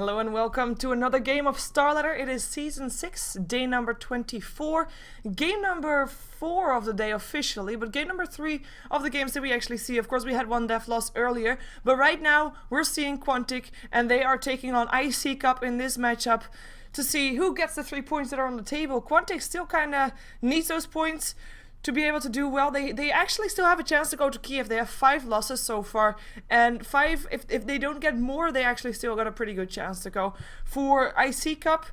Hello and welcome to another game of StarLadder. It is Season 6, day number 24. Game number 4 of the day officially, but game number 3 of the games that we actually see. Of course, we had one death loss earlier, but right now we're seeing Quantic, and they are taking on iCCup in this matchup to see who gets the 3 points that are on the table. Quantic still kind of needs those points to be able to do well. They actually still have a chance to go to Kiev. They have 5 losses so far, and 5, if they don't get more, they actually still got a pretty good chance to go. For iCCup,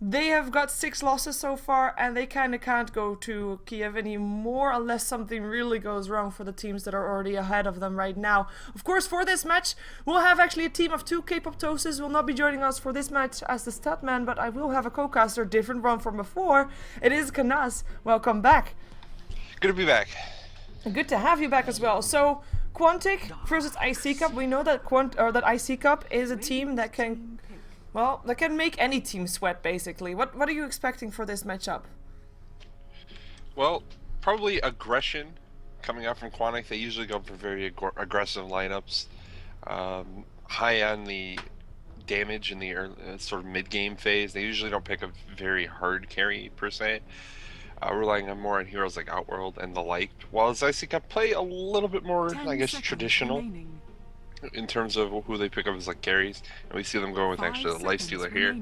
they have got 6 losses so far, and they kind of can't go to Kiev anymore unless something really goes wrong for the teams that are already ahead of them right now. Of course, for this match, we'll have actually a team of 2. K-poptosis will not be joining us for this match as the statman, but I will have a co-caster, different one from before. It is Kanaz. Welcome back. Good to be back. Good to have you back as well. So, Quantic versus iCCup. We know that that iCCup is a team that can, well, that can make any team sweat basically. What are you expecting for this matchup? Well, probably aggression coming out from Quantic. They usually go for very aggressive lineups, high on the damage in the early, sort of mid-game phase. They usually don't pick a very hard carry per se. Relying on more on heroes like Outworld and the like, while as iCCup play a little bit more, I guess, traditional in terms of who they pick up as like carries, and we see them going with actually the Lifestealer here.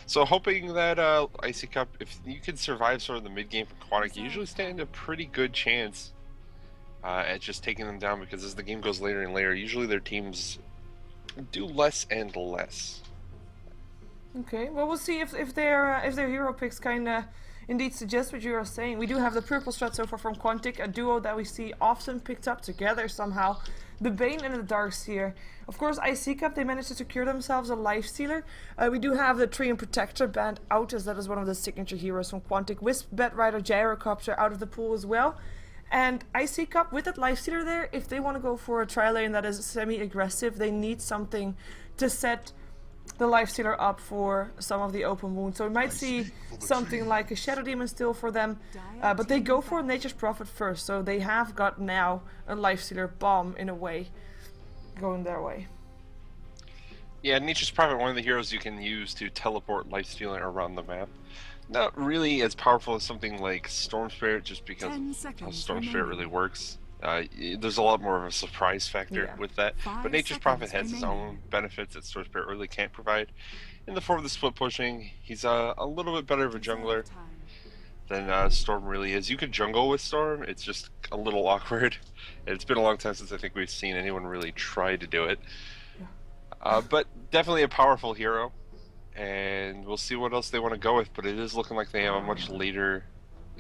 So hoping that iCCup, if you can survive sort of the mid game for Quantic, you usually stand a pretty good chance at just taking them down, because as the game goes later and later, usually their teams do less and less. Okay, well, we'll see if their hero picks kind of indeed suggest what you are saying. We do have the purple strat so far from Quantic, a duo that we see often picked up together somehow. The Bane and the Darkseer. Of course, iCCup, they managed to secure themselves a Lifestealer. We do have the Tree and Protector banned out, as that is one of the signature heroes from Quantic. Wisp, Batrider, Gyrocopter out of the pool as well. And iCCup, with that Lifestealer there, if they want to go for a tri-lane that is semi-aggressive, they need something to set the Lifestealer up for some of the open wounds. So we might see something like a Shadow Demon still for them, but they go for Nature's Prophet first, so they have got now a Lifestealer bomb in a way going their way. Yeah, Nature's Prophet, one of the heroes you can use to teleport Lifestealer around the map. Not really as powerful as something like Storm Spirit, just because of how Storm Spirit really works. There's a lot more of a surprise factor with that, but Nature's Prophet has his own benefits that Storm Spirit really can't provide. In the form of the split pushing, he's a little bit better of a jungler than Storm really is. You could jungle with Storm, it's just a little awkward. It's been a long time since I think we've seen anyone really try to do it. But definitely a powerful hero, and we'll see what else they want to go with, but it is looking like they have a much later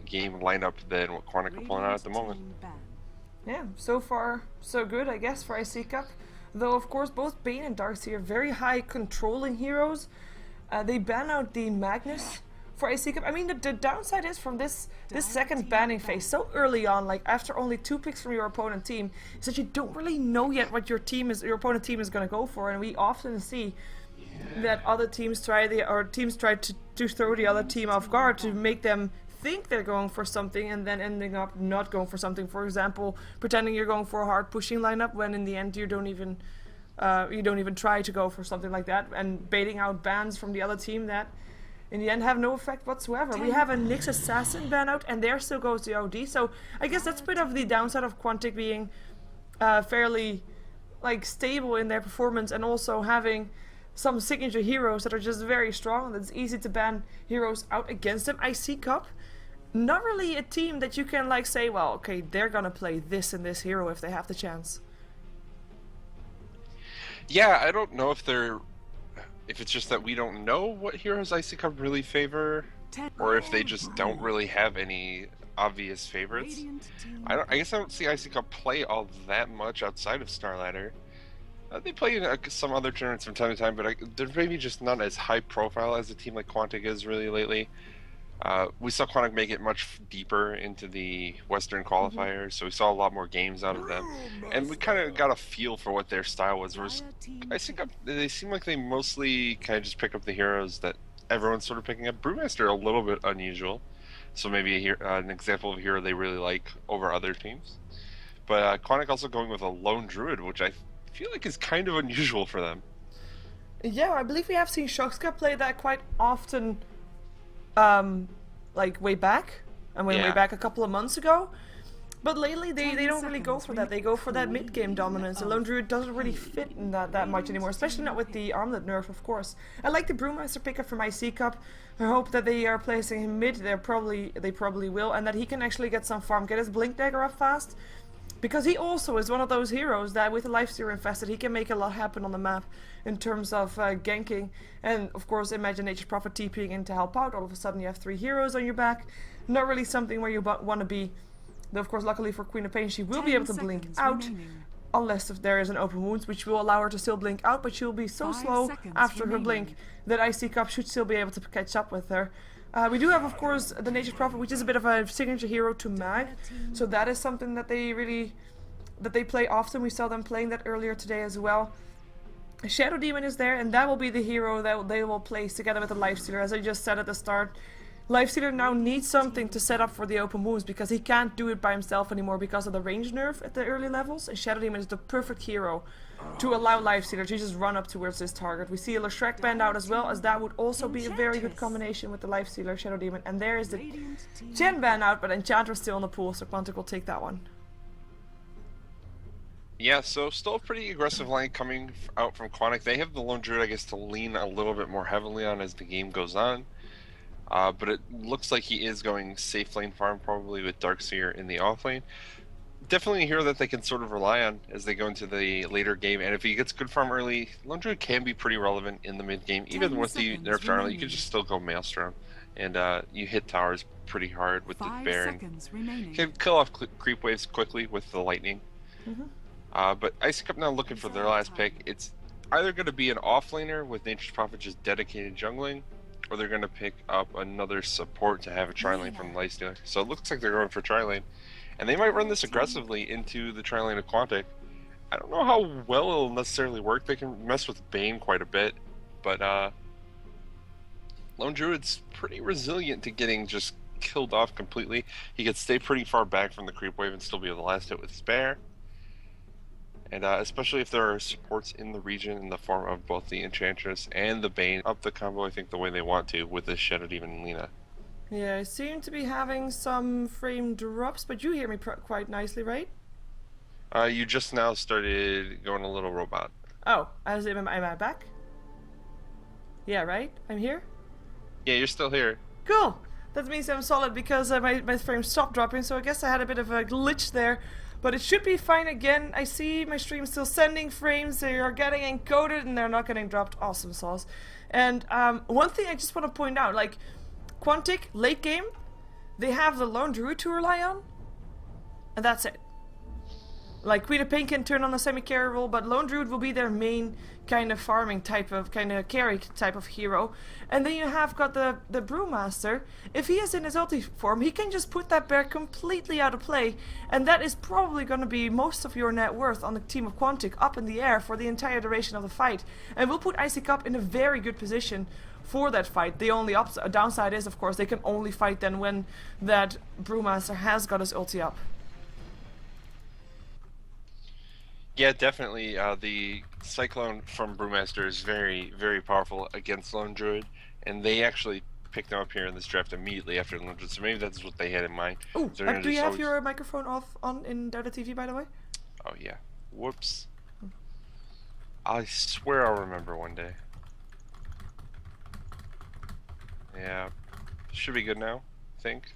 game lineup than what Quantic are pulling out at the moment. Yeah, so far so good, I guess, for iCCup. Though, of course, both Bane and Darkseer are very high controlling heroes. They ban out the Magnus for iCCup. I mean, the downside is from this second banning phase so early on, like after only 2 picks from your opponent team, is that you don't really know yet what your opponent team is going to go for, and we often see that other teams try to throw the other team off guard to make them think they're going for something and then ending up not going for something. For example, pretending you're going for a hard pushing lineup when in the end you don't even try to go for something like that, and baiting out bans from the other team that in the end have no effect whatsoever. We have a Nyx Assassin ban out, and there still goes the OD. So I guess that's a bit of the downside of Quantic being fairly like stable in their performance, and also having some signature heroes that are just very strong. It's easy to ban heroes out against them. iCCup, not really a team that you can like say, well, okay, they're gonna play this and this hero if they have the chance. Yeah, I don't know if it's just that we don't know what heroes iCCup really favor, or if they just don't really have any obvious favorites. I guess I don't see iCCup play all that much outside of StarLadder. They play in some other tournaments from time to time, but they're maybe just not as high profile as a team like Quantic is really lately. We saw Quantic make it much deeper into the Western qualifiers, so we saw a lot more games out of them, and we kind of got a feel for what their style was. Whereas I think they seem like they mostly kind of just pick up the heroes that everyone's sort of picking up. Brewmaster a little bit unusual, so maybe an example of a hero they really like over other teams. But Quantic also going with a lone druid, which I feel like is kind of unusual for them. Yeah, I believe we have seen Shoxka play that quite often, like way back, and way Yeah. back a couple of months ago. But lately, they don't really go for that. They go for that mid-game dominance. The Lone Druid doesn't really fit in that much anymore, especially not with the armlet nerf, of course. I like the Brewmaster pickup from iCCup. I hope that they are placing him mid. They probably will, and that he can actually get some farm, get his Blink Dagger up fast. Because he also is one of those heroes that with a Lifestealer infested, he can make a lot happen on the map in terms of ganking. And of course, imagine Nature's Prophet TPing in to help out. All of a sudden you have 3 heroes on your back. Not really something where you want to be. Though of course, luckily for Queen of Pain, she will be able to blink out. Unless if there is an open wound, which will allow her to still blink out. But she'll be so slow after her blink that iCCup should still be able to catch up with her. We do have, of course, the Nature's Prophet, which is a bit of a signature hero to Mag. So that is something that they play often. We saw them playing that earlier today as well. Shadow Demon is there, and that will be the hero that they will place together with the Lifestealer. As I just said at the start, Lifestealer now needs something to set up for the open wounds because he can't do it by himself anymore because of the range nerf at the early levels. And Shadow Demon is the perfect hero to allow Lifestealer to just run up towards his target. We see a Shrek band out as well, as that would also be a very good combination with the Lifestealer Shadow Demon. And there is the Gen band out, but Enchantress still in the pool, so Quantic will take that one. Yeah, so still a pretty aggressive line coming out from Quantic. They have the Lone Druid, I guess, to lean a little bit more heavily on as the game goes on. But it looks like he is going safe lane farm, probably with Darkseer in the off lane. Definitely a hero that they can sort of rely on as they go into the later game. And if he gets good farm early, Lone Druid can be pretty relevant in the mid game. Even with the nerfed armor, you can just still go Maelstrom. And you hit towers pretty hard with the Baron. You can kill off creep waves quickly with the lightning. But iCCup now looking for their last pick. It's either going to be an offlaner with Nature's Prophet just dedicated jungling, or they're going to pick up another support to have a tri-lane from the Lifestealer. So it looks like they're going for tri-lane. And they might run this aggressively into the tri-lane of Quantic. I don't know how well it'll necessarily work. They can mess with Bane quite a bit. But Lone Druid's pretty resilient to getting just killed off completely. He can stay pretty far back from the creep wave and still be the last hit with his bear. And especially if there are supports in the region in the form of both the Enchantress and the Bane, up the combo I think the way they want to with the Shadow Demon and Lina. Yeah, I seem to be having some frame drops, but you hear me quite nicely, right? You just now started going a little robot. Oh, am I back? Yeah, right? I'm here? Yeah, you're still here. Cool! That means I'm solid because my frame stopped dropping, so I guess I had a bit of a glitch there. But it should be fine again. I see my stream still sending frames. They are getting encoded and they're not getting dropped. Awesome sauce. And one thing I just want to point out, like Quantic, late game, they have the Lone Druid to rely on. And that's it. Like Queen of Pain can turn on a semi-carry role, but Lone Druid will be their main kind of farming type of, kind of carry type of hero. And then you have got the Brewmaster. If he is in his ulti form, he can just put that bear completely out of play. And that is probably going to be most of your net worth on the team of Quantic up in the air for the entire duration of the fight. And will put iCCup in a very good position for that fight. The only downside is, of course, they can only fight then when that Brewmaster has got his ulti up. Yeah, definitely. The Cyclone from Brewmaster is very, very powerful against Lone Druid, and they actually picked him up here in this draft immediately after Lone Druid, so maybe that's what they had in mind. Oh, So do you have your microphone on in Dota TV, by the way? Oh, yeah. Whoops. I swear I'll remember one day. Yeah. Should be good now, I think.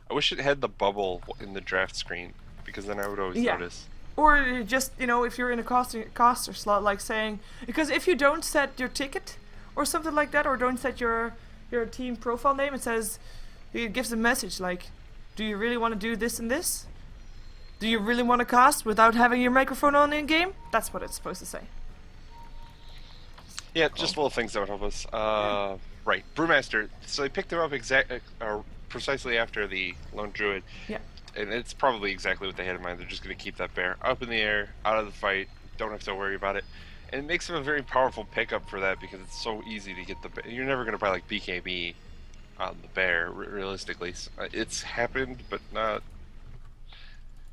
I wish it had the bubble in the draft screen, because then I would always notice. Or just, you know, if you're in a caster slot, like saying, because if you don't set your ticket or something like that, or don't set your team profile name, it gives a message like, do you really want to do this and this? Do you really want to cast without having your microphone on in game? That's what it's supposed to say. Yeah, just little things that would help us. Right, Brewmaster. So they picked him up precisely after the Lone Druid. Yeah. And it's probably exactly what they had in mind. They're just going to keep that bear up in the air, out of the fight, don't have to worry about it. And it makes him a very powerful pickup for that because it's so easy to get the bear. You're never going to buy like BKB on the bear, realistically. It's happened, but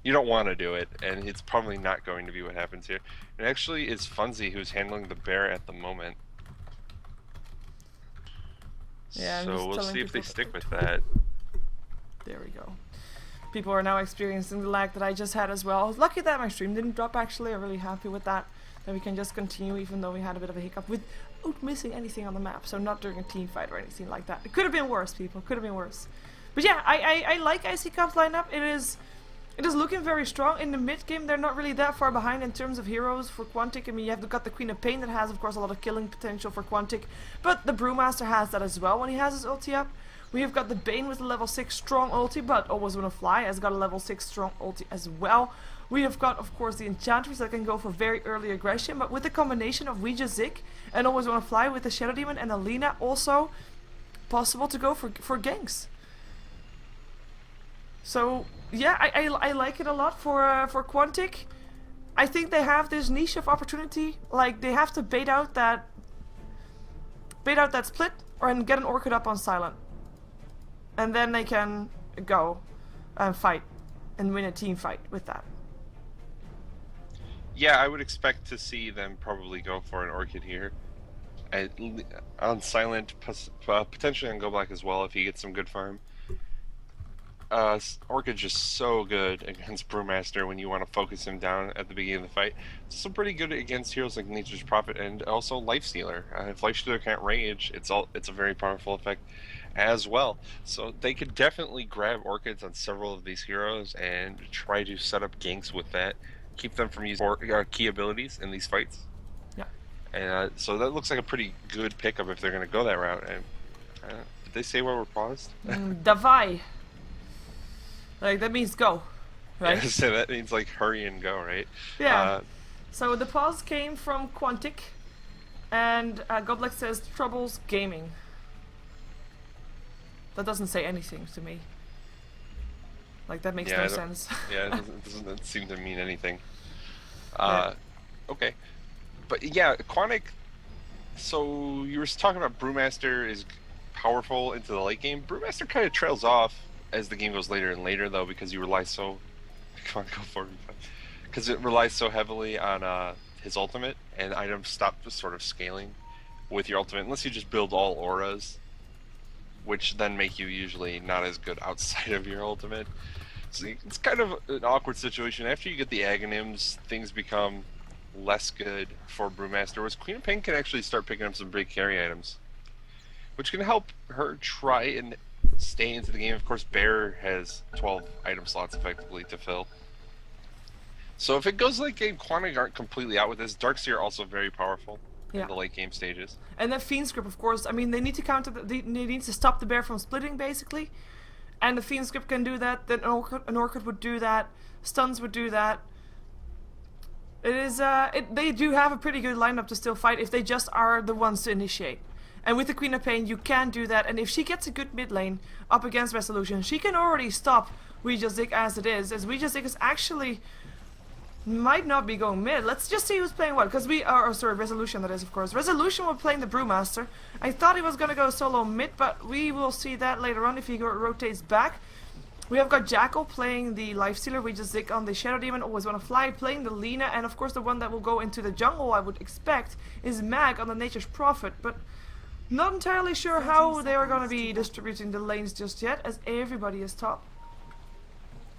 You don't want to do it, and it's probably not going to be what happens here. It actually is Funzy who's handling the bear at the moment. Yeah, so we'll see if they stick with that. There we go. People are now experiencing the lag that I just had as well. I was lucky that my stream didn't drop actually. I'm really happy with that. That we can just continue even though we had a bit of a hiccup without missing anything on the map. So not during a team fight or anything like that. It could have been worse, people. Could have been worse. But yeah, I like iCCup's lineup. It is looking very strong. In the mid game, they're not really that far behind in terms of heroes for Quantic. I mean, you have got the Queen of Pain that has, of course, a lot of killing potential for Quantic. But the Brewmaster has that as well when he has his ulti up. We have got the Bane with a level 6 strong ulti, but Always Wanna Fly has got a level 6 strong ulti as well. We have got, of course, the Enchantress that can go for very early aggression, but with the combination of We Just Zik and Always Wanna Fly with the Shadow Demon and Alina, also possible to go for ganks. So yeah, I like it a lot for Quantic. I think they have this niche of opportunity. Like they have to bait out that split and get an Orchid up on silent, and then they can go and fight and win a team fight with that. Yeah, I would expect to see them probably go for an Orchid here. On silent, potentially on Go Black as well if he gets some good farm. Orchid's just so good against Brewmaster when you want to focus him down at the beginning of the fight. It's also pretty good against heroes like Nature's Prophet and also Lifestealer. If Lifestealer can't rage, it's a very powerful effect as well. So they could definitely grab Orchids on several of these heroes and try to set up ganks with that. Keep them from using key abilities in these fights. Yeah. And so that looks like a pretty good pickup if they're going to go that route. And did they say where we're paused? Davai. Like, that means go, right? Yeah, so that means, like, hurry and go, right? Yeah. So the pause came from Quantic, and Goblek says, Troubles Gaming. That doesn't say anything to me. Like, that makes no sense. Yeah, it doesn't seem to mean anything. Yeah. Okay. But, yeah, Quantic, so you were talking about Brewmaster is powerful into the late game. Brewmaster kind of trails off as the game goes later and later, though, because you rely so... Come on, go for it. Because it relies so heavily on his ultimate, and items stop sort of scaling with your ultimate, unless you just build all auras, which then make you usually not as good outside of your ultimate. So it's kind of an awkward situation. After you get the Aghanims, things become less good for Brewmaster, whereas Queen of Pain can actually start picking up some big carry items, which can help her try and stay into the game. Of course, Bear has 12 item slots effectively to fill. So if it goes late game, Quantic aren't completely out with this. Darkseer also very powerful in the late game stages. And the Fiend's Grip, of course. I mean, they need to counter. They need to stop the Bear from splitting, basically. And the Fiend's Grip can do that. Then an Orchid would do that. Stuns would do that. It is. They do have a pretty good lineup to still fight if they just are the ones to initiate. And with the Queen of Pain, you can do that. And if she gets a good mid lane up against Resolution, she can already stop We Just Zik as it is. As We Just Zik is actually might not be going mid. Let's just see who's playing what. Because we are, sorry, Resolution that is, of course. Resolution will playing the Brewmaster. I thought he was going to go solo mid, but we will see that later on if he rotates back. We have got Jackal playing the Lifestealer. We Just Zik on the Shadow Demon. Always Wanna Fly playing the Lina. And of course the one that will go into the jungle, I would expect, is Mag on the Nature's Prophet. But not entirely sure how they are going to be distributing the lanes just yet, as everybody is top.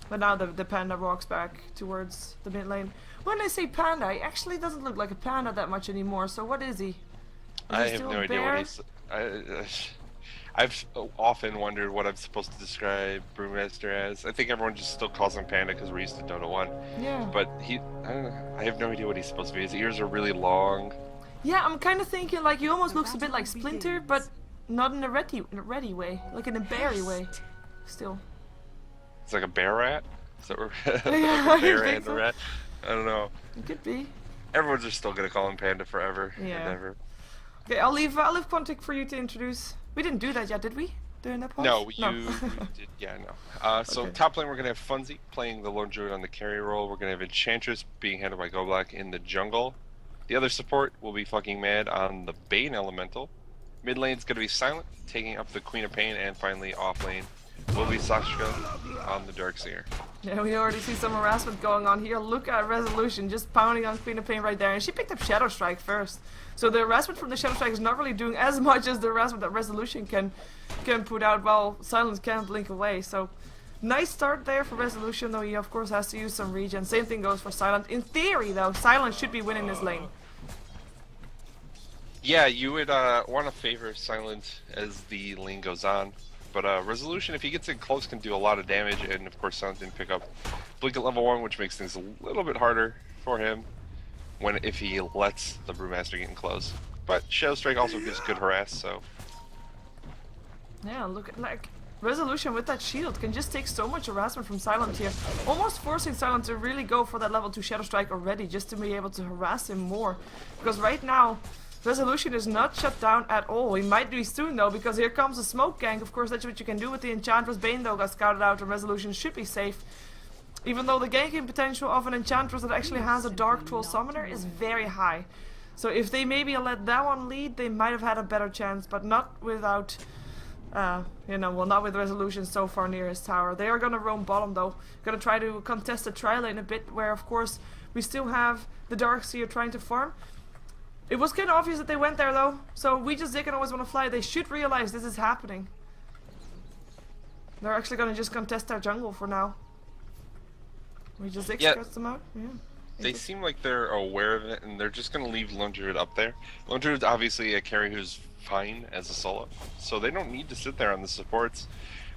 But now the Panda walks back towards the mid lane. When I say Panda, he actually doesn't look like a panda that much anymore, so what is he? I have no idea what he's... I've often wondered what I'm supposed to describe Brewmaster as. I think everyone just still calls him Panda because we're used to Dota 1. Yeah. But I don't know. I have no idea what he's supposed to be. His ears are really long. Yeah, I'm kind of thinking like he almost looks a bit like Splinter, but not in a ready way, like in a berry way. Still. It's like a bear rat? Is that yeah, a bear and a rat? I don't know. It could be. Everyone's just still gonna call him Panda forever. Yeah. And ever. Okay, I'll leave Quantic for you to introduce. We didn't do that yet, did we? During that pause? No, you did. Yeah, no. So okay. Top lane, we're gonna have Funzy playing the lone druid on the carry role. We're gonna have Enchantress being handled by Go Black in the jungle. The other support will be fucking mad on the Bane Elemental. Mid lane's gonna be Silent, taking up the Queen of Pain, and finally off lane will be Sasha on the Darkseer. Yeah, we already see some harassment going on here. Look at Resolution just pounding on Queen of Pain right there. And she picked up Shadow Strike first. So the harassment from the Shadow Strike is not really doing as much as the harassment that Resolution can put out while Silence can't blink away. So nice start there for Resolution, though he of course has to use some regen. Same thing goes for Silent. In theory though, Silent should be winning this lane. Yeah, you would want to favor Silent as the lane goes on. But Resolution, if he gets in close, can do a lot of damage, and of course Silent didn't pick up Blink at level 1, which makes things a little bit harder for him if he lets the Brewmaster get in close. But Shadow Strike also gives good harass, so... Yeah, look at, like, Resolution with that shield can just take so much harassment from Silent here. Almost forcing Silent to really go for that level 2 Shadow Strike already, just to be able to harass him more. Because right now, Resolution is not shut down at all. He might be soon though, because here comes a smoke gank. Of course, that's what you can do with the Enchantress. Bane though got scouted out, and Resolution should be safe. Even though the ganking potential of an Enchantress that actually has a Dark Troll Summoner is very high. So if they maybe let that one lead, they might have had a better chance, but not without, you know, well, not with Resolution so far near his tower. They are gonna roam bottom though. Gonna try to contest the tri-lane a bit, where of course we still have the Darkseer trying to farm. It was kind of obvious that they went there though, so we just they can always want to fly. They should realize this is happening. They're actually gonna just contest our jungle for now. We just cuts them out. Yeah. They seem like they're aware of it, and they're just gonna leave Lone Druid up there. Lone Druid's obviously a carry who's fine as a solo, so they don't need to sit there on the supports.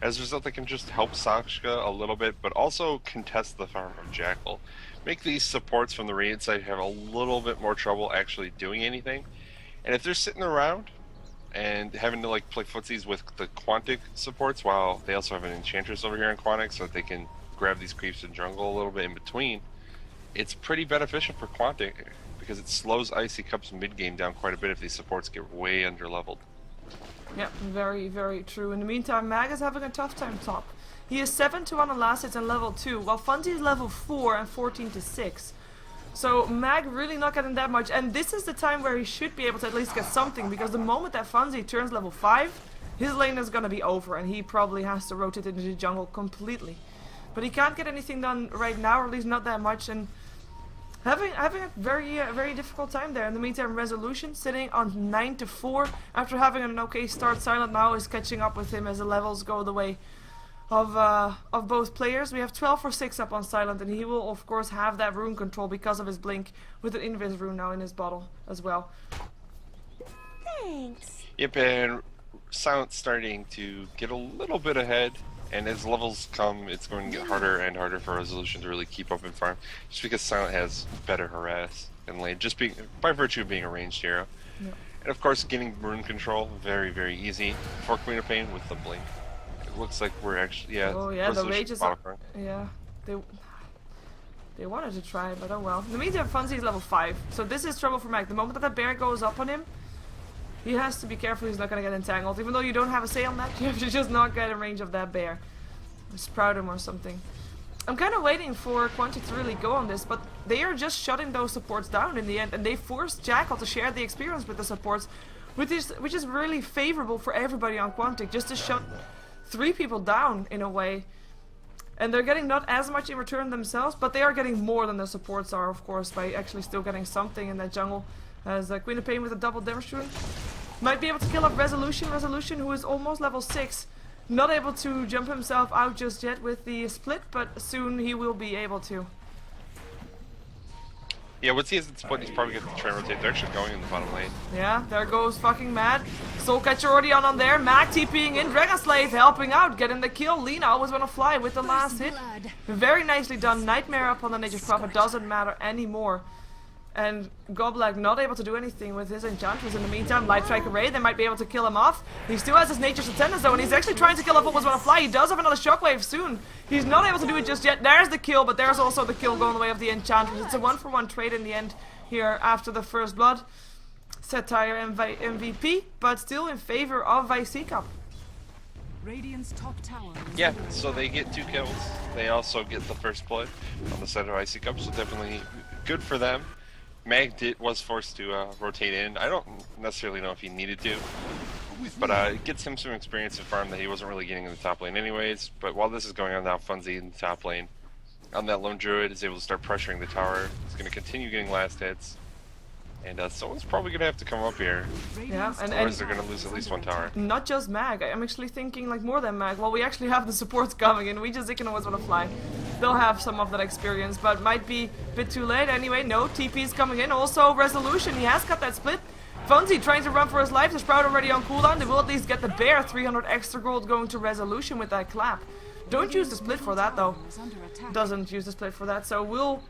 As a result, they can just help Sasha a little bit, but also contest the farm of Jackal. Make these supports from the Radiant side have a little bit more trouble actually doing anything. And if they're sitting around and having to like play footsies with the Quantic supports, while they also have an Enchantress over here in Quantic, so that they can grab these creeps in jungle a little bit in between, it's pretty beneficial for Quantic, because it slows iCCup's mid game down quite a bit if these supports get way under leveled. Yeah, very, very true. In the meantime, Mag is having a tough time top. He is 7-1 on last hits and level 2, while Funzy is level 4 and 14-6. So Mag really not getting that much, and this is the time where he should be able to at least get something, because the moment that Funzy turns level 5, his lane is gonna be over, and he probably has to rotate into the jungle completely. But he can't get anything done right now, or at least not that much, and having a very difficult time there. In the meantime, Resolution sitting on 9-4 after having an okay start. Silent now is catching up with him as the levels go the way of both players. We have 12 for 6 up on Silent, and he will of course have that rune control because of his blink, with an invis rune now in his bottle as well. Thanks. Yep, and Silent's starting to get a little bit ahead, and as levels come, it's going to get harder and harder for Resolution to really keep up in farm, just because Silent has better harass and lane, just by virtue of being a ranged hero. Yep. And of course, getting rune control, very easy for Queen of Pain with the blink. Looks like we're actually, yeah. Oh yeah, the rages are, yeah, they wanted to try, but oh well. In the meantime, Funzy is level 5, so this is trouble for Mag. The moment that bear goes up on him, he has to be careful he's not gonna get entangled. Even though you don't have a say on that, you have to just not get in range of that bear. Or sprout him or something. I'm kind of waiting for Quantic to really go on this, but they are just shutting those supports down in the end, and they forced Jackal to share the experience with the supports, which is really favorable for everybody on Quantic, just to shut 3 people down in a way. And they're getting not as much in return themselves, but they are getting more than the supports are, of course, by actually still getting something in that jungle. As Queen of Pain with a double damage rune might be able to kill off Resolution, who is almost level 6. Not able to jump himself out just yet with the split, but soon he will be able to. Yeah, once he has the split, he's probably going to try and rotate. They're actually going in the bottom lane. Yeah, there goes fucking Mad. Soulcatcher already on there. Mag TPing in. Dragon Slave helping out, getting the kill. Lina always want to fly with the last hit. Very nicely done. Nightmare up on the Nature's Prophet doesn't matter anymore. And Goblag not able to do anything with his Enchantress in the meantime. Light Strike Array, they might be able to kill him off. He still has his Nature's Attendance though, and he's actually trying to kill off Always Wanna Fly. He does have another Shockwave soon. He's not able to do it just yet. There's the kill, but there's also the kill going the way of the Enchantress. It's a 1-for-1 trade in the end here after the first blood. Satire MVP, but still in favor of iCCup. Radiant's top tower. Yeah, so they get 2 kills. They also get the first blood on the side of iCCup, so definitely good for them. Mag was forced to rotate in. I don't necessarily know if he needed to, But it gets him some experience in farm that he wasn't really getting in the top lane anyways. But while this is going on now, Funzy in the top lane on that lone druid is able to start pressuring the tower. He's going to continue getting last hits. And someone's probably going to have to come up here. Yeah, and Otherwise they're going to lose at least one tower. not just Mag. I'm actually thinking like more than Mag. Well, we actually have the supports coming in. We just can always want to fly. They'll have some of that experience, but might be a bit too late. Anyway, no, TP is coming in. Also, Resolution. He has got that split. Funzy trying to run for his life. The Sprout already on cooldown. They will at least get the bear. 300 extra gold going to Resolution with that clap. Don't use the split for that though. Doesn't use the split for that. So we'll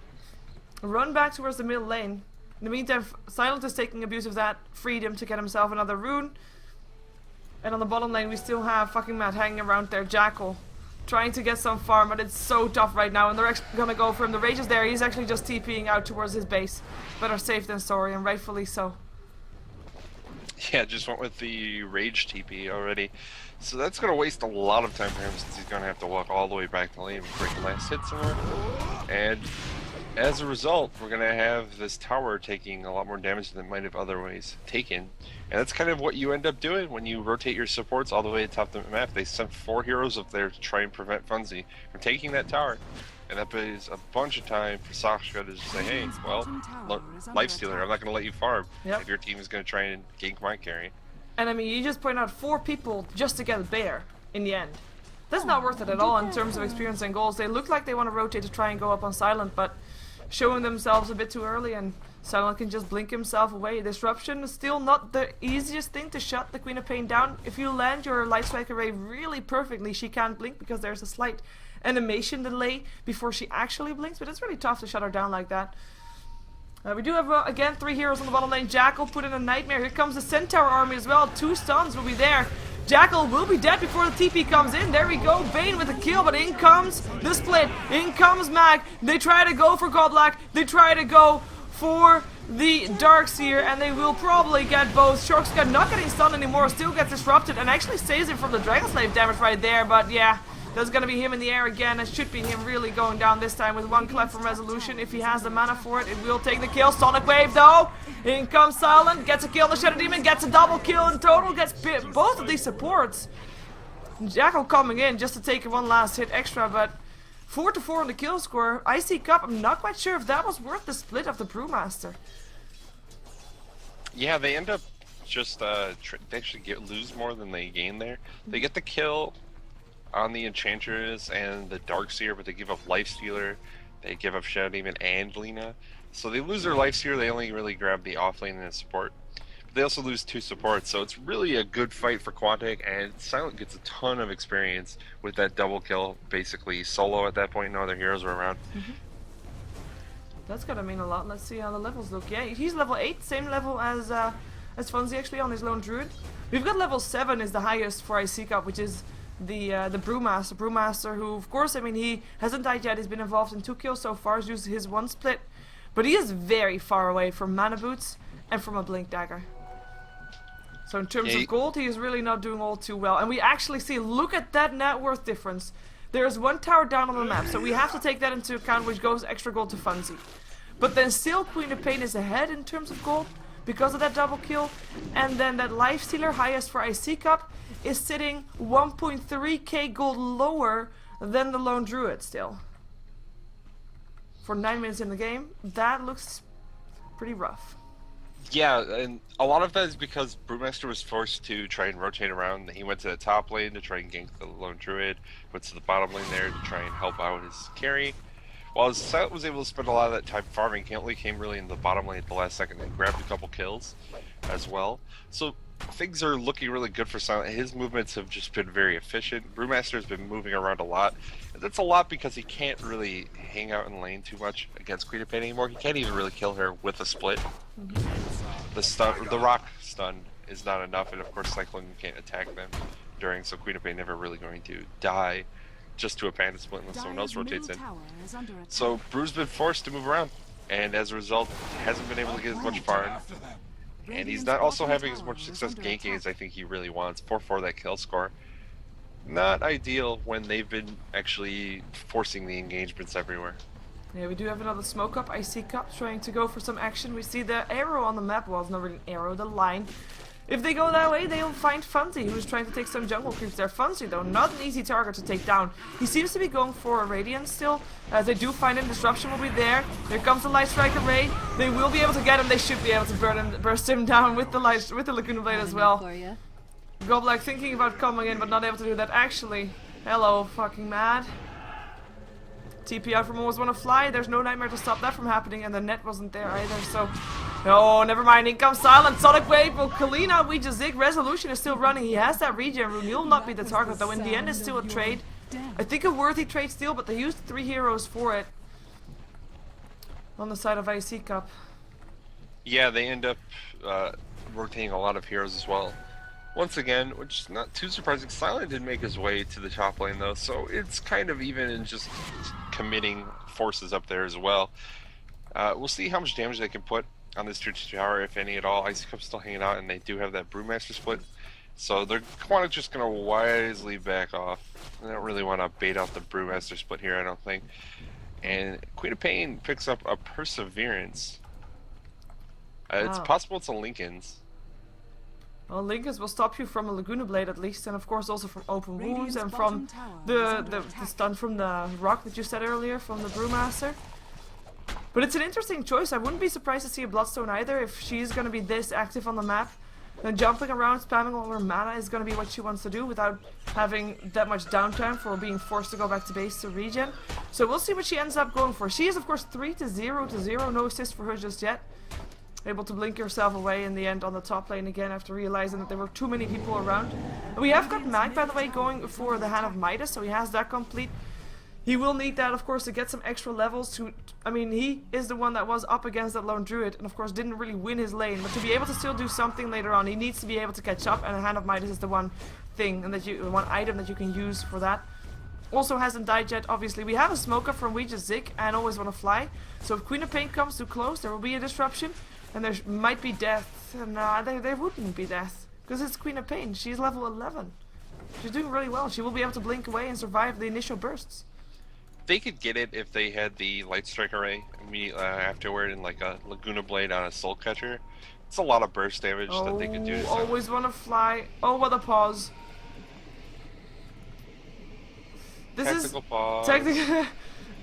run back towards the middle lane. In the meantime, Silent is taking abuse of that freedom to get himself another rune. And on the bottom lane, we still have fucking Matt hanging around there. Jackal trying to get some farm, but it's so tough right now. And they're actually gonna go for him. The Rage is there. He's actually just TPing out towards his base. Better safe than sorry, and rightfully so. Yeah, just went with the Rage TP already. So that's going to waste a lot of time for him since he's going to have to walk all the way back to lane and break last hit somewhere. And as a result, we're going to have this tower taking a lot more damage than it might have otherwise taken. And that's kind of what you end up doing when you rotate your supports all the way to top of the map. They sent 4 heroes up there to try and prevent Funzy from taking that tower. And that buys a bunch of time for Sasha to just say, hey, well, Lifestealer, I'm not going to let you farm if your team is going to try and gank my carry. And I mean, you just point out 4 people just to get a bear in the end. That's not worth it at all in terms of experience and goals. They look like they want to rotate to try and go up on Silent, but showing themselves a bit too early, and Silent can just blink himself away. Disruption is still not the easiest thing to shut the Queen of Pain down. If you land your Light Strike Array really perfectly, she can't blink because there's a slight animation delay before she actually blinks, but it's really tough to shut her down like that. We do have, again, 3 heroes on the bottom lane. Jackal put in a Nightmare. Here comes the Centaur army as well. 2 stuns will be there. Jackal will be dead before the TP comes in. There we go. Bane with a kill, but in comes the split. In comes Mag. They try to go for Godlike. They try to go for the Darkseer, and they will probably get both. Sharkscat not getting stunned anymore. Still gets disrupted and actually saves him from the Dragon Slave damage right there, but yeah. There's gonna be him in the air again. It should be him really going down this time with 1 clap from Resolution. If he has the mana for it, it will take the kill. Sonic Wave though. In comes Silent. Gets a kill on the Shadow Demon. Gets a double kill in total. Gets both of these supports. Jackal coming in just to take 1 last hit extra, but 4-4 on the kill score. iCCup, I'm not quite sure if that was worth the split of the Brewmaster. Yeah, they end up just, they actually lose more than they gain there. They get the kill on the Enchantress and the Darkseer, but they give up Lifestealer, they give up Shadow Demon and Lina. So they lose their Lifestealer, they only really grab the offlane and the support. But they also lose 2 supports, so it's really a good fight for Quantic, and Silent gets a ton of experience with that double kill, basically solo at that point, no other heroes were around. That's gonna mean a lot. Let's see how the levels look. Yeah, he's level 8, same level as Funzy actually on his lone druid. We've got level 7 is the highest for iCCup, which is the Brewmaster, who of course, I mean, he hasn't died yet. He's been involved in 2 kills so far. He's used his 1 split, but he is very far away from mana boots and from a blink dagger. So in terms of gold, he is really not doing all too well. And we actually see, look at that net worth difference. There's 1 tower down on the map, so we have to take that into account, which goes extra gold to Funzy. But then still Queen of Pain is ahead in terms of gold because of that double kill, and then that Lifestealer, highest for iCCup, is sitting 1.3k gold lower than the lone druid still. For 9 minutes in the game, that looks pretty rough. Yeah, and a lot of that is because Brewmaster was forced to try and rotate around. He went to the top lane to try and gank the lone druid, went to the bottom lane there to try and help out his carry. While Silent was able to spend a lot of that time farming, he only came really in the bottom lane at the last second and grabbed a couple kills as well. So things are looking really good for Silent. His movements have just been very efficient. Brewmaster has been moving around a lot. And that's a lot because he can't really hang out in lane too much against Queen of Pain anymore. He can't even really kill her with a split. The rock stun is not enough, and of course Cyclone can't attack them during, so Queen of Pain never really going to die just to a panda split unless someone else rotates in. So Brew's been forced to move around, and as a result hasn't been able to get as much farm. And he's not also having as much success ganking as I think he really wants. 4-4 that kill score. Not ideal when they've been actually forcing the engagements everywhere. Yeah, we do have another smoke up. iCCup trying to go for some action. We see the arrow on the map. Well, it's not really an arrow, the line If they go that way, they'll find Funzy, who's trying to take some jungle creeps there. Funzy, though, not an easy target to take down. He seems to be going for a Radiant still, as they do find him. Disruption will be there. Here comes the Light Strike Array. They will be able to get him. They should be able to burst him down with the Laguna Blade as well. Goblak thinking about coming in, but not able to do that. Actually, hello, fucking mad. TP out from Always Wanna Fly. There's no Nightmare to stop that from happening, and the net wasn't there either, so... Oh, never mind. In comes Silent. Sonic Wave will clean out Ouija Zig. Resolution is still running. He has that regen rune. He'll not be the target, though. In the end, it's still a trade. I think a worthy trade still, but they used 3 heroes for it. On the side of iCCup. Yeah, they end up rotating a lot of heroes as well. Once again, which is not too surprising, Silent did make his way to the top lane though, so it's kind of even in just committing forces up there as well. We'll see how much damage they can put on this tier 2 tower, if any at all. iCCup's still hanging out, and they do have that Brewmaster split, so they're Quantic just going to wisely back off. They don't really want to bait out the Brewmaster split here, I don't think. And Queen of Pain picks up a Perseverance. It's possible it's a Linken's. Well, Lincoln's will stop you from a Laguna Blade at least, and of course also from open wounds and from the stun from the rock that you said earlier from the Brewmaster. But it's an interesting choice. I wouldn't be surprised to see a Bloodstone either if she's going to be this active on the map. And jumping around, spamming all her mana is going to be what she wants to do without having that much downtime for being forced to go back to base to regen. So we'll see what she ends up going for. She is of course 3-0, no assist for her just yet. Able to blink herself away in the end on the top lane again after realizing that there were too many people around. And we have got Mag, by the way, going for the Hand of Midas, so he has that complete. He will need that, of course, to get some extra levels to... I mean, he is the one that was up against that lone druid and, of course, didn't really win his lane. But to be able to still do something later on, he needs to be able to catch up, and the Hand of Midas is the one thing, and one item that you can use for that. Also hasn't died yet, obviously. We have a Smoker from Ouija Zig and Always Wanna Fly. So if Queen of Pain comes too close, there will be a disruption. And there might be death. No, there wouldn't be death. Because it's Queen of Pain. She's level 11. She's doing really well. She will be able to blink away and survive the initial bursts. They could get it if they had the Light Strike Array immediately afterward and like a Laguna Blade on a Soul Catcher. It's a lot of burst damage that they could do. To Always Wanna Fly. Oh, what a pause. This Tactical pause. Technical.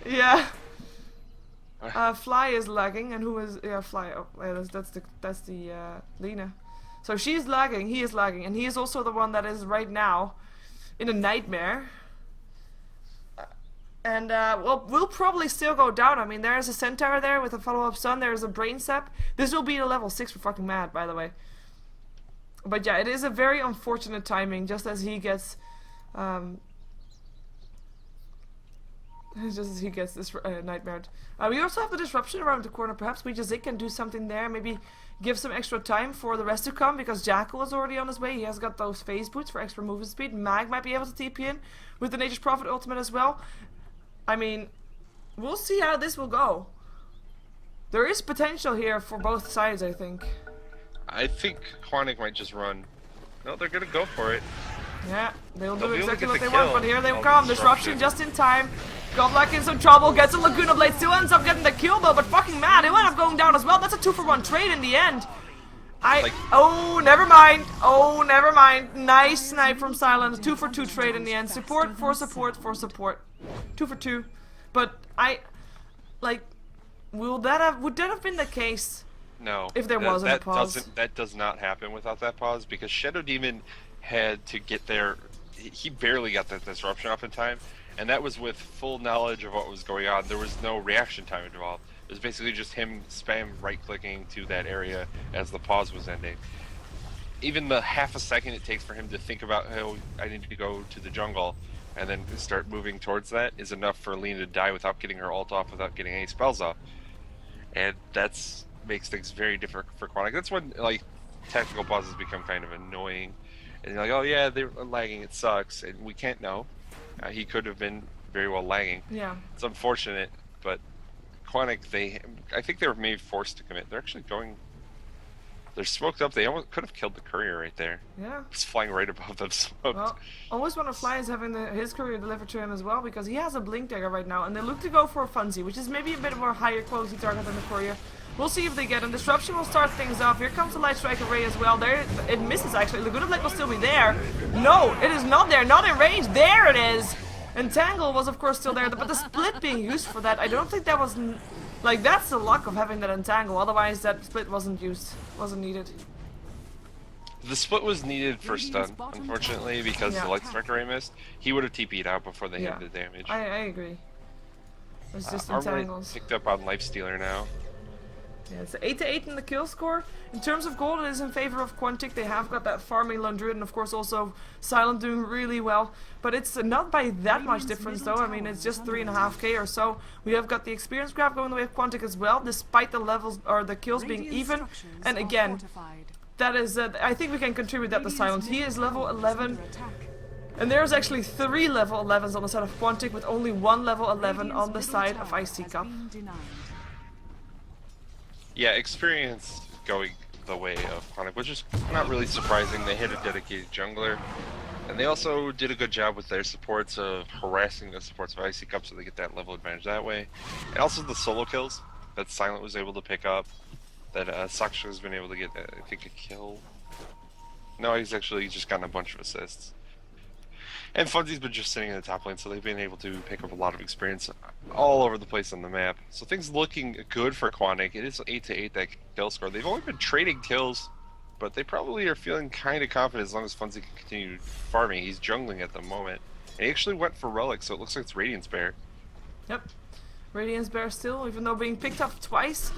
Yeah. Fly is lagging, and who is Fly? Oh, yeah, that's the Lena. So she's lagging, he is lagging, and he is also the one that is right now in a nightmare. And well, we'll probably still go down. I mean, there is a Centaur there with a follow-up stun. There is a Brain Sap. This will be a level 6 for fucking mad, by the way. But yeah, it is a very unfortunate timing, just as he gets. Just as he gets this nightmared. We also have the disruption around the corner. Perhaps Ouija Zig can do something there. Maybe give some extra time for the rest to come, because Jackal is already on his way. He has got those phase boots for extra movement speed. Mag might be able to TP in with the Nature's Prophet ultimate as well. I mean, we'll see how this will go. There is potential here for both sides, I think. I think Quantic might just run. No, they're gonna go for it. Yeah, they'll do exactly what they want, but here they come. Disruption just in time. Goblak in some trouble, gets a Laguna Blade, still ends up getting the kill though, but fucking mad, it wound up going down as well. That's a 2-for-1 trade in the end. Oh, never mind. Oh, never mind. Nice snipe from Silent. 2-for-2 trade in the end. Support for support for support. 2-for-2. But would that have been the case? No. If there wasn't a pause. That does not happen without that pause, because Shadow Demon had to get there. He barely got that disruption off in time, and that was with full knowledge of what was going on. There was no reaction time involved. It was basically just him spam right-clicking to that area as the pause was ending. Even the half a second it takes for him to think about, oh, I need to go to the jungle, and then start moving towards that is enough for Lena to die without getting her ult off, without getting any spells off. And that's makes things very different for Quantic. That's when tactical pauses become kind of annoying. And you're like, oh yeah, they're lagging, it sucks, and we can't know. He could have been very well lagging. Yeah. It's unfortunate, but Quantic, I think they were maybe forced to commit. They're actually going They're smoked up. They almost could have killed the courier right there. Yeah. It's flying right above them, smoked. Well, always want to fly is having his courier delivered to him as well, because he has a blink dagger right now, and they look to go for a Funzy, which is maybe a bit more higher quality target than the courier. We'll see if they get him. Disruption will start things off. Here comes the Light Strike Array as well. There, it misses actually. Laguna Blade will still be there. No, it is not there. Not in range. There it is. Entangle was of course still there, but the split being used for that, I don't think that was... Like, that's the luck of having that entangle, otherwise that split wasn't used, wasn't needed. The split was needed for stun, unfortunately, because the Light Strike Array missed. He would have TP'd out before they hit the damage. I agree. It's just Armor entangles. picked up on Lifestealer now. Yeah, it's 8-8 in the kill score. In terms of gold, it is in favor of Quantic. They have got that farming Lundruid, and of course also Silent doing really well. But it's not by that much difference though. I mean, it's just 3.5k or so. We have got the experience graph going the way of Quantic as well, despite the levels or the kills being even. And again, that is, I think we can contribute that to Silent. He is level 11. And there's actually 3 level 11s on the side of Quantic, with only 1 level 11 on the side of iCCup. Yeah, experience going the way of Quantic, which is not really surprising. They hit a dedicated jungler, and they also did a good job with their supports of harassing the supports of iCCup, so they get that level advantage that way. And also the solo kills that Silent was able to pick up, that Saksha has been able to get, I think, a kill. No, he's actually just gotten a bunch of assists. And Funzy's been just sitting in the top lane, so they've been able to pick up a lot of experience all over the place on the map. So things looking good for Quantic. It is 8-8 that kill score. They've only been trading kills, but they probably are feeling kind of confident as long as Funzy can continue farming. He's jungling at the moment. And he actually went for Relic, so it looks like it's Radiance Bear. Yep. Radiance Bear still, even though being picked up twice.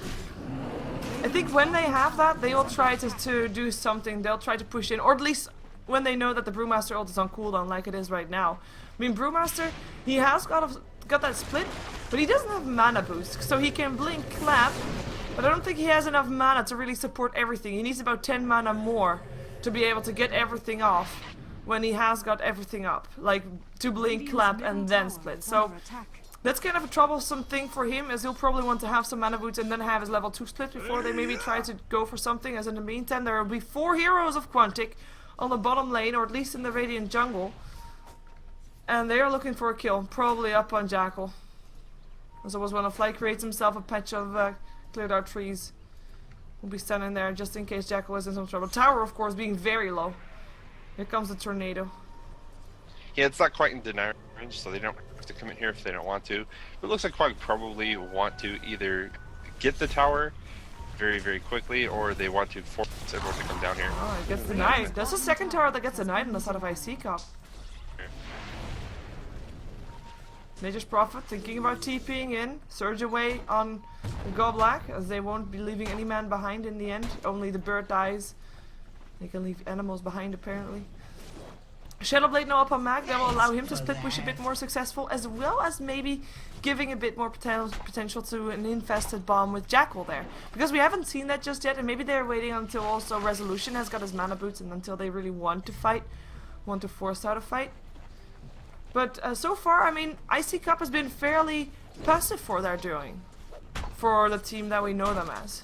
I think when they have that, they will try to do something. They'll try to push in, or at least when they know that the Brewmaster ult is on cooldown like it is right now. I mean, Brewmaster, he has got that split, but he doesn't have mana boost, so he can blink clap, but I don't think he has enough mana to really support everything. He needs about 10 mana more to be able to get everything off when he has got everything up, like to blink, clap, and then split. So that's kind of a troublesome thing for him, as he'll probably want to have some mana boots and then have his level 2 split before they maybe try to go for something, as in the meantime there will be 4 heroes of Quantic on the bottom lane, or at least in the Radiant jungle. And they are looking for a kill, probably up on Jackal. As always, when a fly creates himself a patch of cleared out trees, we'll be standing there just in case Jackal is in some trouble. Tower, of course, being very low. Here comes the tornado. Yeah, it's not quite in denial range, so they don't have to come in here if they don't want to. But it looks like Quantic probably want to either get the tower very, very quickly, or they want to force everyone to come down here. Oh, it gets denied. That's the second tower that gets denied on the side of iCCup. Nature's Prophet thinking about TPing in, surge away on Go Black, as they won't be leaving any man behind in the end. Only the bird dies. They can leave animals behind apparently. Shadowblade now up on Mag, that will allow him to split push a bit more successful, as well as maybe giving a bit more potential to an infested bomb with Jackal there. Because we haven't seen that just yet, and maybe they're waiting until also Resolution has got his mana boots and until they really want to fight, want to force out a fight. But so far, I mean, iCCup has been fairly passive for their doing, for the team that we know them as.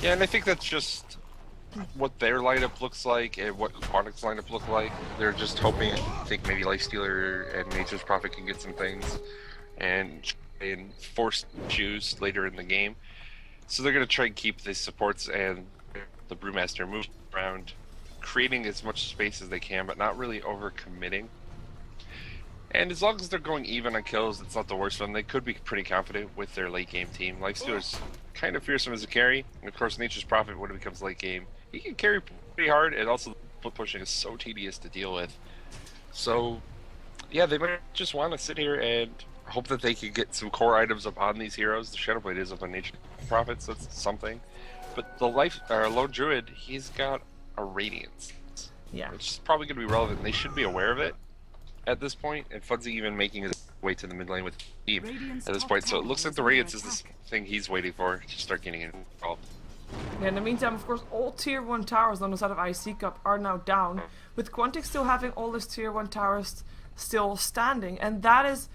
Yeah, and I think that's just what their lineup looks like and what Quantic's lineup look like. They're just hoping, I think maybe Lifestealer and Nature's Prophet can get some things and force choose later in the game. So they're going to try and keep the supports and the Brewmaster moving around, creating as much space as they can, but not really over-committing. And as long as they're going even on kills, it's not the worst for them. They could be pretty confident with their late game team. Lifestealer's kind of fearsome as a carry, and of course Nature's Prophet, when it becomes late game, he can carry pretty hard, and also split pushing is so tedious to deal with. So yeah, they might just want to sit here and hope that they can get some core items up on these heroes. The Shadowblade is up on Nature's Prophet, so that's something. But the Lone Druid, he's got a Radiance. Yeah. Which is probably going to be relevant. They should be aware of it at this point, and Funzy even making his way to the mid lane with Team at this point. So it looks like the Radiance is this thing he's waiting for to start getting involved. Yeah, in the meantime, of course, all tier 1 towers on the side of iCCup are now down, with Quantic still having all his tier 1 towers still standing, and that is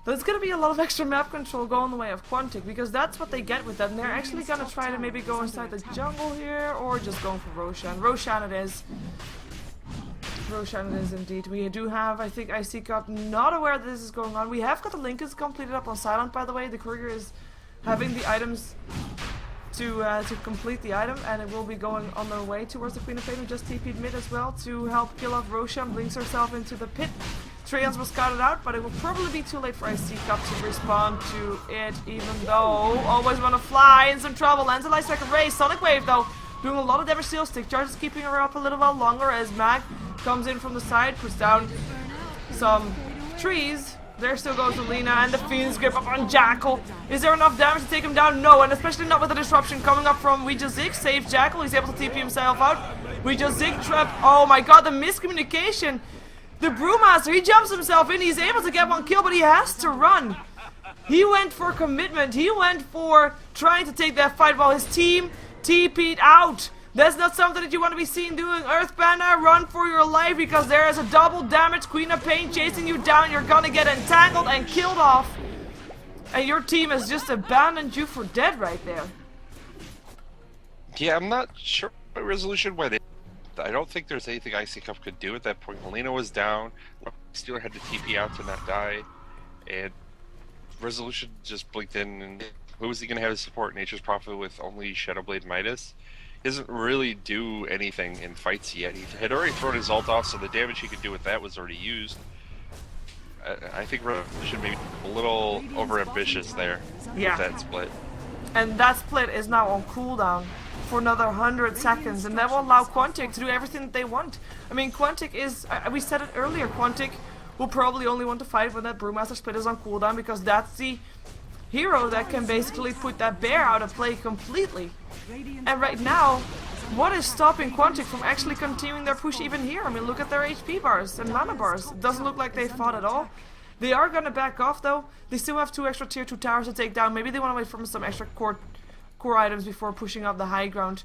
There's gonna be a lot of extra map control going the way of Quantic, because that's what they get with them. They're actually gonna try to maybe go inside the jungle here, or just going for Roshan. Roshan it is. Roshan it is indeed. We do have, I think, iCCup not aware that this is going on. We have got the Linkers completed up on Silent, by the way. The courier is having the items to complete the item, and it will be going on their way towards the Queen of Pain, who just TP'd mid as well to help kill off Roshan. Blinks herself into the pit. Treyans was scouted out, but it will probably be too late for iCCup to respond to it, even though always wanna fly in some trouble. Lands a light second race. Sonic Wave though, doing a lot of damage. Steel Stick Charge is keeping her up a little while longer as Mag comes in from the side, puts down some trees. There still goes Alina, and the Fiend's grip up on Jackal. Is there enough damage to take him down? No, and especially not with the disruption coming up from We Just Zig. Saves Jackal, he's able to TP himself out. We Just Zig trap. Oh my god, the miscommunication. The Brewmaster, he jumps himself in, he's able to get one kill, but he has to run. He went for commitment, he went for trying to take that fight while his team TP'd out. That's not something that you want to be seen doing. Earthbender, run for your life, because there is a double damage Queen of Pain chasing you down. You're gonna get entangled and killed off. And your team has just abandoned you for dead right there. Yeah, I'm not sure what resolution went in. I don't think there's anything iCCup could do at that point. Helena was down. Steeler had to TP out to not die. And Resolution just blinked in. And who was he going to have as support? Nature's Prophet with only Shadowblade Midas. He doesn't really do anything in fights yet. He had already thrown his ult off, so the damage he could do with that was already used. I think Resolution may be a little overambitious there with that split. And that split is now on cooldown for another 100 seconds, and that will allow Quantic to do everything that they want. I mean, Quantic is, we said it earlier, Quantic will probably only want to fight when that Brewmaster split is on cooldown, because that's the hero that can basically put that bear out of play completely. And right now, what is stopping Quantic from actually continuing their push even here? I mean, look at their HP bars and mana bars. It doesn't look like they fought at all. They are gonna back off though. They still have 2 extra tier 2 towers to take down. Maybe they want to wait for some extra core items before pushing up the high ground.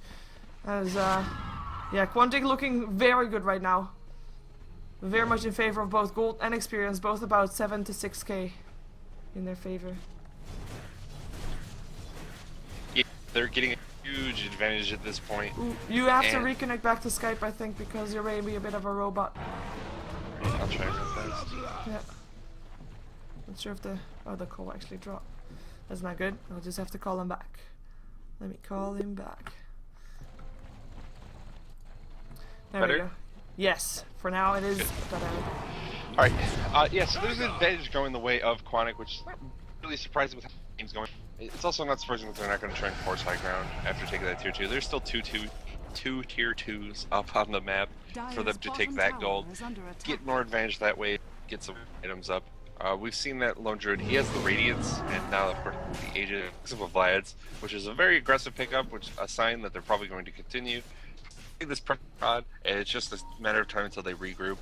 As yeah, Quantic looking very good right now. Very much in favor of both gold and experience, both about 7 to 6k in their favor. Yeah, they're getting a huge advantage at this point. Ooh, you have to reconnect back to Skype, I think, because you're maybe a bit of a robot. I'll try real fast. Yeah. Not sure if the call actually dropped. That's not good. I'll just have to call him back. Let me call him back. There we go. Yes, for now it is better. Alright, yeah, so there's an advantage going the way of Quantic, which is really surprising with how the game's going. It's also not surprising that they're not going to try and force high ground after taking that tier 2. There's still two tier 2s up on the map for them to take that gold, get more advantage that way, get some items up. We've seen that Lone Druid, he has the Radiance, and now of course the Agents of Vlad's, which is a very aggressive pickup, which is a sign that they're probably going to continue. This prod, and it's just a matter of time until they regroup.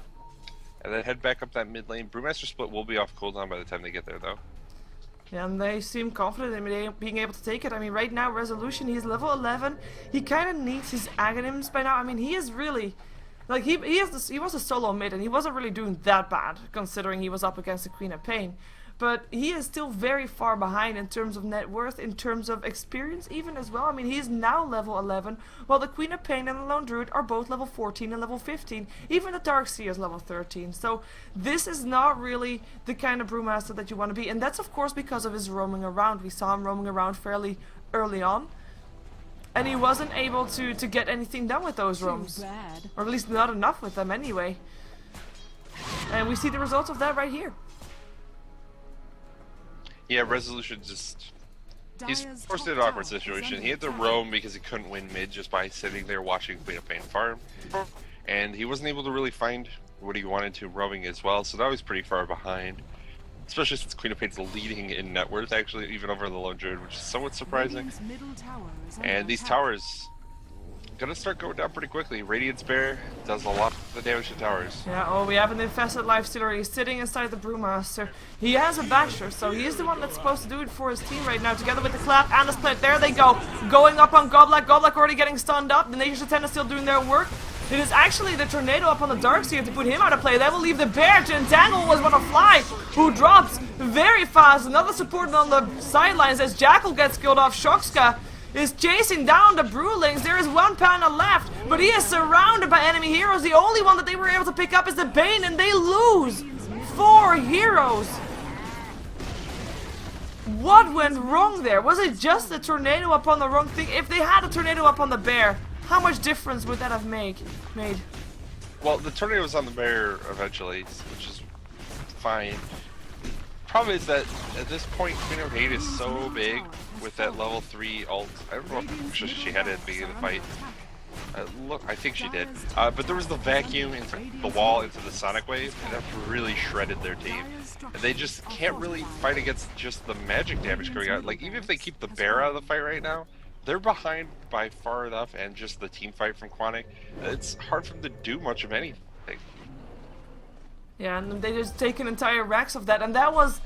And then head back up that mid lane. Brewmaster split will be off cooldown by the time they get there though. Yeah, and they seem confident in being able to take it. I mean, right now, Resolution, he's level 11. He kind of needs his Aghanims by now. I mean, he is really... Like, he was a solo mid, and he wasn't really doing that bad, considering he was up against the Queen of Pain. But he is still very far behind in terms of net worth, in terms of experience even as well. I mean, he's now level 11, while the Queen of Pain and the Lone Druid are both level 14 and level 15. Even the Darkseer is level 13. So this is not really the kind of Brewmaster that you want to be. And that's of course because of his roaming around. We saw him roaming around fairly early on. And he wasn't able to get anything done with those roams. Or at least not enough with them anyway. And we see the results of that right here. Yeah, Resolution just... He's forced into an awkward situation. He had to roam because he couldn't win mid just by sitting there watching Queen of Pain farm. And he wasn't able to really find what he wanted to roaming as well, so now he's pretty far behind. Especially since Queen of Pain's leading in net worth, actually, even over the Lone Druid, which is somewhat surprising. And these towers gonna start going down pretty quickly. Radiance Bear does a lot of the damage to towers. Yeah, oh, we have an infested Lifestealer. He's sitting inside the Brewmaster. He has a Basher, so he is the one that's supposed to do it for his team right now, together with the Clap and the Split. There they go, going up on Goblik. Goblik already getting stunned up. The Nature's Attendant still doing their work. It is actually the tornado up on the Darkseer to put him out of play. That will leave the bear to entangle was one of Fly, who drops very fast. Another support on the sidelines as Jackal gets killed off. Shokska is chasing down the Brewlings. There is one Panda left, but he is surrounded by enemy heroes. The only one that they were able to pick up is the Bane, and they lose 4 heroes. What went wrong there? Was it just the tornado up on the wrong thing? If they had a tornado up on the bear, how much difference would that have made? Well, the tornado was on the bear eventually, which is fine. Problem is that at this point, Queen of Hate is so big with that level 3 ult. I don't know if she had it at the beginning of the fight. Look, I think she did. But there was the vacuum into the wall, into the Sonic Wave, and that really shredded their team. And they just can't really fight against just the magic damage coming out. Like, even if they keep the bear out of the fight right now, they're behind by far enough, and just the team fight from Quantic, it's hard for them to do much of anything. Yeah, and they just take an entire racks of that, and that was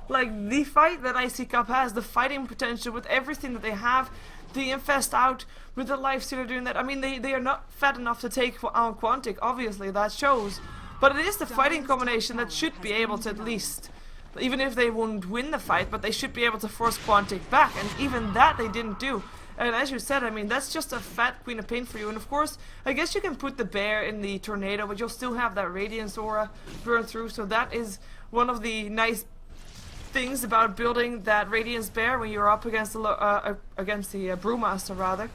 like the fight that iCCup has, the fighting potential with everything that they have. The infest out with the lifestealer doing that. I mean, they are not fat enough to take on Quantic, obviously, that shows. But it is the fighting combination that should be able to at least, even if they won't win the fight, but they should be able to force Quantic back, and even that they didn't do. And as you said, I mean, that's just a fat Queen of Pain for you. And of course, I guess you can put the bear in the tornado, but you'll still have that Radiance aura burn through. So that is one of the nice things about building that Radiance bear when you're up against the Brewmaster, rather.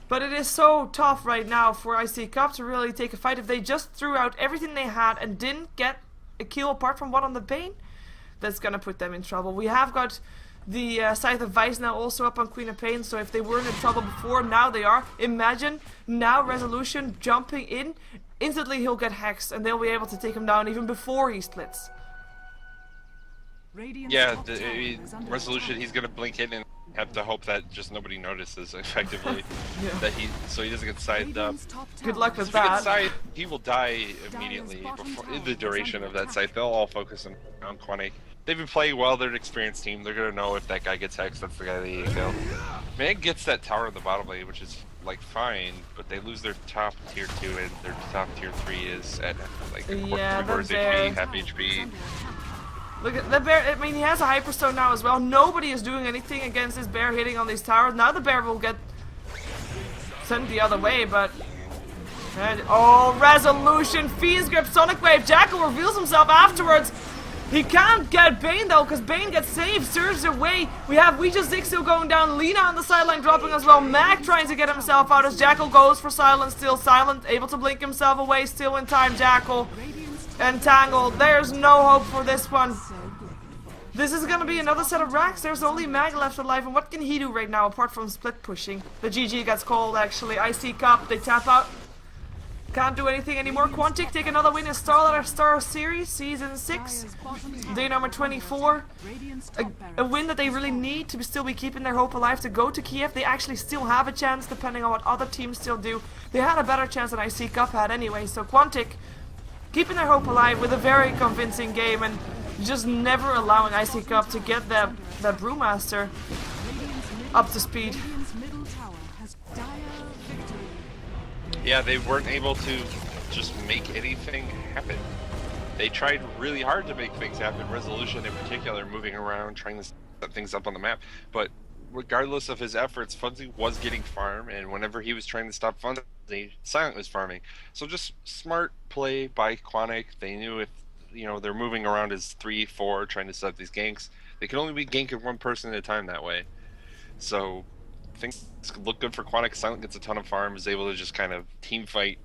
But it is so tough right now for iCCup to really take a fight. If they just threw out everything they had and didn't get a kill apart from one on the Bane, that's gonna put them in trouble. We have got the Scythe of Vice now also up on Queen of Pain, so if they weren't in trouble before, now they are. Imagine now Resolution jumping in, instantly he'll get hexed and they'll be able to take him down even before he splits. Yeah, Resolution, he's gonna blink in and have to hope that just nobody notices effectively. Yeah. That he doesn't get scythed up. Good luck with If he gets that. scythed, he will die immediately before, in the duration of that scythe. They'll all focus on Quantic. They've been playing well, they're an experienced team. They're gonna know if that guy gets hexed, that's the guy they need to kill. Man gets that tower in the bottom lane, which is like fine, but they lose their top tier 2 and their top tier 3 is at like Yeah, 3/4 HP, half HP. Look at the bear. I mean, he has a Hyperstone now as well. Nobody is doing anything against this bear hitting on these towers. Now the bear will get sent the other way, but... oh, Resolution, Fiend's Grip, Sonic Wave. Jackal reveals himself afterwards. He can't get Bane though, because Bane gets saved, surges away. We have Ouija6 still going down, Lina on the sideline dropping as well. Mac trying to get himself out as Jackal goes for Silence, still Silent, able to blink himself away, still in time, Jackal. Entangled, there's no hope for this one. This is gonna be another set of racks. There's only Mag left alive, and what can he do right now apart from split pushing? The GG gets called actually. iCCup, they tap out. Can't do anything anymore. Quantic take another win in StarLadder StarSeries Season 6. Day number 24. A win that they really need to still be keeping their hope alive to go to Kiev. They actually still have a chance depending on what other teams still do. They had a better chance than iCCup had anyway, so Quantic keeping their hope alive with a very convincing game and just never allowing iCCup to get that Brewmaster up to speed. Yeah, they weren't able to just make anything happen. They tried really hard to make things happen, Resolution in particular, moving around, trying to set things up on the map. But regardless of his efforts, Funzy was getting farm, and whenever he was trying to stop Funzy, Silent was farming. So just smart play by Quantic. They knew if they're moving around as 3-4, trying to set up these ganks, they can only be ganking one person at a time that way. So things look good for Quantic. Silent gets a ton of farm, is able to just kind of team fight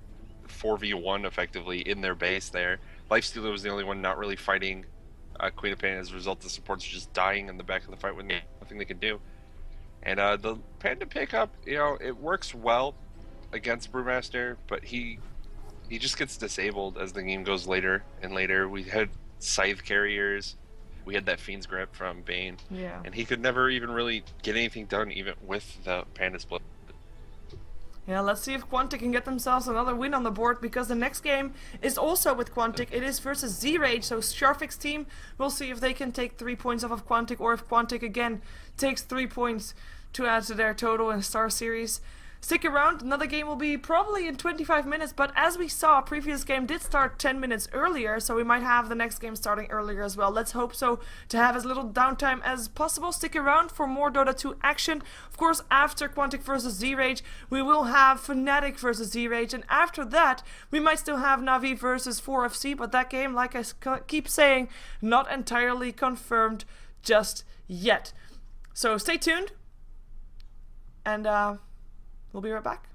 4v1 effectively in their base there. Lifestealer was the only one not really fighting Queen of Pain. As a result, the supports are just dying in the back of the fight with nothing they can do. And the Panda pickup, it works well against Brewmaster, but he just gets disabled as the game goes later and later. We had Scythe carriers, we had that Fiend's Grip from Bane, Yeah. and he could never even really get anything done even with the Panda split. Yeah, let's see if Quantic can get themselves another win on the board, because the next game is also with Quantic. It is versus Z-Rage, so Sharfik's team. We'll see if they can take 3 points off of Quantic, or if Quantic again takes 3 points to add to their total in StarSeries. stick around. Another game will be probably in 25 minutes, but as we saw, previous game did start 10 minutes earlier, so we might have the next game starting earlier as well. Let's hope so, to have as little downtime as possible. Stick around for more Dota 2 action. Of course, after Quantic versus Z-Rage, we will have Fnatic versus Z-Rage, and after that, we might still have Na'Vi versus 4FC, but that game, like I keep saying, not entirely confirmed just yet. So stay tuned, and we'll be right back.